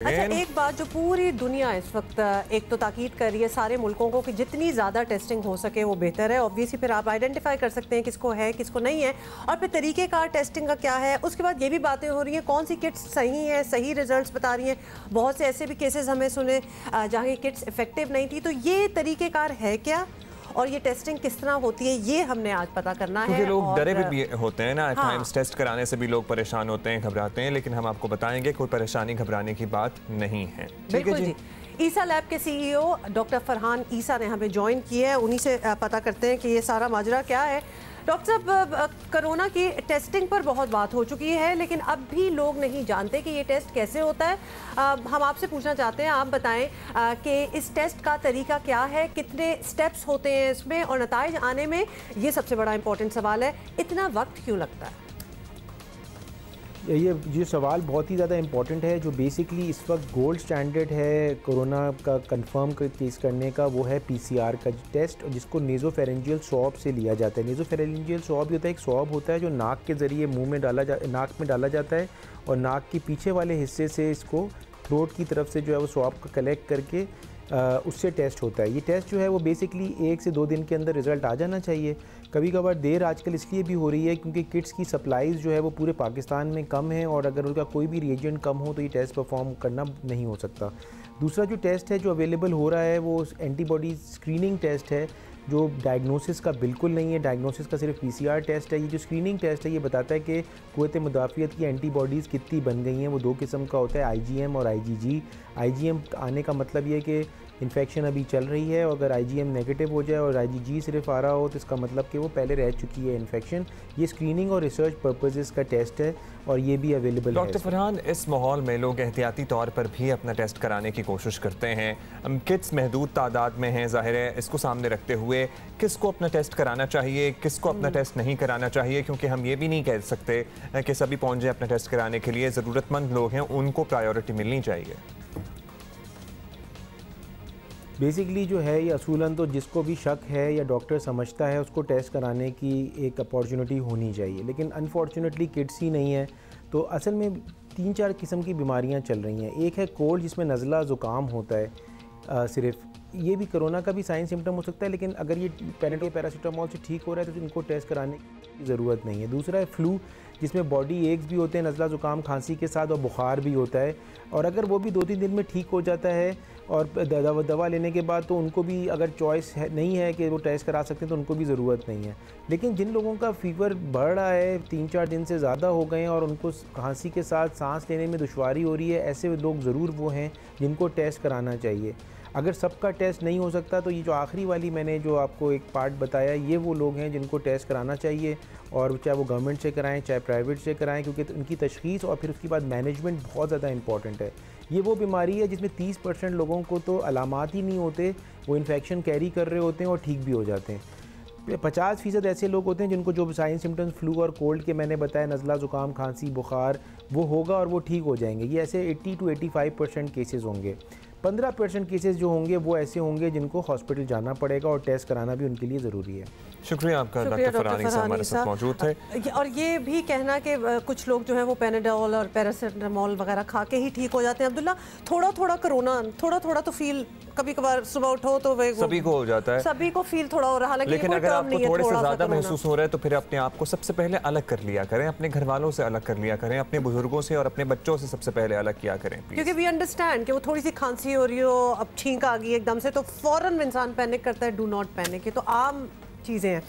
अच्छा, एक बात जो पूरी दुनिया इस वक्त एक तो ताकीद कर रही है सारे मुल्कों को कि जितनी ज़्यादा टेस्टिंग हो सके वो बेहतर है। ऑब्वियसली फिर आप आइडेंटिफाई कर सकते हैं किसको है किसको नहीं है, और फिर तरीक़ेकार टेस्टिंग का क्या है। उसके बाद ये भी बातें हो रही हैं कौन सी किट्स सही हैं, सही रिजल्ट्स बता रही हैं। बहुत से ऐसे भी केसेस हमें सुने जहाँ की किट्स इफेक्टिव नहीं थी। तो ये तरीक़ेकार है क्या और ये टेस्टिंग किस तरह होती है, ये हमने आज पता करना है। क्योंकि लोग डरे भी होते हैं ना, हाँ। टाइम्स टेस्ट कराने से भी लोग परेशान होते हैं, घबराते हैं, लेकिन हम आपको बताएंगे कोई परेशानी घबराने की बात नहीं है। बिल्कुल जी। ईसा लैब के सीईओ डॉक्टर फरहान ईसा ने हमें ज्वाइन किया है, उन्हीं से पता करते हैं कि ये सारा माजरा क्या है। डॉक्टर साहब, कोरोना की टेस्टिंग पर बहुत बात हो चुकी है, लेकिन अब भी लोग नहीं जानते कि ये टेस्ट कैसे होता है। हम आपसे पूछना चाहते हैं, आप बताएं कि इस टेस्ट का तरीका क्या है, कितने स्टेप्स होते हैं इसमें, और नताइज आने में, ये सबसे बड़ा इंपॉर्टेंट सवाल है, इतना वक्त क्यों लगता है? ये सवाल बहुत ही ज़्यादा इम्पॉर्टेंट है। जो बेसिकली इस वक्त गोल्ड स्टैंडर्ड है कोरोना का कंफर्म केस करने का, वो है पीसीआर का टेस्ट, जिसको नेज़ोफेरेंजियल स्वैब से लिया जाता है। नेज़ोफेरेंजियल स्वैब होता है, एक स्वैब होता है जो नाक के ज़रिए मुंह में नाक में डाला जाता है, और नाक के पीछे वाले हिस्से से इसको थ्रोट की तरफ से जो है वो स्वैब को कलेक्ट करके उससे टेस्ट होता है। ये टेस्ट जो है वो बेसिकली 1 से 2 दिन के अंदर रिज़ल्ट आ जाना चाहिए। कभी कभार देर आजकल इसलिए भी हो रही है क्योंकि किट्स की सप्लाईज़ जो है वो पूरे पाकिस्तान में कम है, और अगर उनका कोई भी रिएजेंट कम हो तो ये टेस्ट परफॉर्म करना नहीं हो सकता। दूसरा जो टेस्ट है जो अवेलेबल हो रहा है वो एंटीबॉडी स्क्रीनिंग टेस्ट है, जो डायग्नोसिस का बिल्कुल नहीं है। डायग्नोसिस का सिर्फ पीसीआर टेस्ट है। ये जो स्क्रीनिंग टेस्ट है ये बताता है कि क़ुव्वत मुदाफ़ियत की एंटीबॉडीज़ कितनी बन गई हैं। वो 2 किस्म का होता है, आईजीएम और आईजीजी। आईजीएम आने का मतलब ये है कि इन्फेक्शन अभी चल रही है, और अगर आईजीएम नेगेटिव हो जाए और आईजीजी सिर्फ आ रहा हो तो इसका मतलब कि वो पहले रह चुकी है इन्फेक्शन। ये स्क्रीनिंग और रिसर्च पर्पसेस का टेस्ट है, और ये भी अवेलेबल है। डॉक्टर फरहान, इस माहौल में लोग एहतियाती तौर पर भी अपना टेस्ट कराने की कोशिश करते हैं। किट्स महदूद तादाद में हैं, ज़ाहिर है इसको सामने रखते हुए किसको अपना टेस्ट कराना चाहिए, किसको अपना टेस्ट नहीं कराना चाहिए, क्योंकि हम ये भी नहीं कह सकते कि सभी पहुँच जाए अपना टेस्ट कराने के लिए। ज़रूरतमंद लोग हैं, उनको प्रायोरिटी मिलनी चाहिए। बेसिकली जो है ये असूलन तो जिसको भी शक है या डॉक्टर समझता है उसको टेस्ट कराने की एक अपॉर्चुनिटी होनी चाहिए, लेकिन अनफॉर्चुनेटली किट्स ही नहीं है। तो असल में 3-4 किस्म की बीमारियां चल रही हैं। एक है कोल्ड, जिसमें नज़ला ज़ुकाम होता है सिर्फ। ये भी कोरोना का भी साइन सिम्टम हो सकता है, लेकिन अगर ये पैरासीटामोल से ठीक हो रहा है तो इनको टेस्ट कराने की ज़रूरत नहीं है। दूसरा है फ्लू, जिसमें बॉडी एक्स भी होते हैं नज़ला ज़ुकाम खांसी के साथ, और बुखार भी होता है, और अगर वो भी 2-3 दिन में ठीक हो जाता है और दवा लेने के बाद, तो उनको भी अगर चॉइस नहीं है कि वो टेस्ट करा सकते हैं तो उनको भी ज़रूरत नहीं है। लेकिन जिन लोगों का फ़ीवर बढ़ रहा है, 3-4 दिन से ज़्यादा हो गए हैं, और उनको खांसी के साथ सांस लेने में दुश्वारी हो रही है, ऐसे लोग ज़रूर वो हैं जिनको टेस्ट कराना चाहिए। अगर सबका टेस्ट नहीं हो सकता तो ये जो आखिरी वाली मैंने जो आपको एक पार्ट बताया, ये वो लोग हैं जिनको टेस्ट कराना चाहिए, और चाहे वो गवर्नमेंट से कराएं चाहे प्राइवेट से कराएं, क्योंकि उनकी तशख़ीस और फिर उसके बाद मैनेजमेंट बहुत ज़्यादा इंपॉर्टेंट है। ये वो बीमारी है जिसमें 30% लोगों को तो अलामात ही नहीं होते, वो इन्फेक्शन कैरी कर रहे होते हैं और ठीक भी हो जाते हैं। 50% ऐसे लोग होते हैं जिनको जो साइन सिम्टम्स फ्लू और कोल्ड के मैंने बताया, नज़ला ज़ुकाम खांसी बुखार, वो होगा और वो ठीक हो जाएंगे। ये ऐसे 80 to 85% केसेस होंगे। 15% केसेस जो होंगे वो ऐसे होंगे जिनको हॉस्पिटल जाना पड़ेगा, और टेस्ट कराना भी उनके लिए ज़रूरी है। शुक्रिया आपका डॉक्टर फरहान ईसा हमारे साथ मौजूद थे। और ये भी कहना कि कुछ लोग जो है वो पेनाडोल और पैरासिटामोल वगैरह खा के ही ठीक हो जाते हैं। अब्दुल्ला, थोड़ा कोरोना थोड़ा तो फील कभी कभार सुबह उठो तो सभी को हो जाता है, सभी को फील थोड़ा हो रहा है, लेकिन अगर आपको थोड़े से ज़्यादा महसूस हो रहा है तो फिर अपने आप को सबसे पहले अलग कर लिया करें, अपने घर वालों से अलग कर लिया करें, अपने बुजुर्गों से और अपने बच्चों से सबसे पहले अलग किया करें, क्योंकि वी अंडरस्टैंड कि वो थोड़ी सी खांसी हो रही हो, अब छींक आ गई एकदम से, तो फौरन इंसान पैनिक करता है। डू नॉट पैनिक, ये तो आम चीज़ें हैं।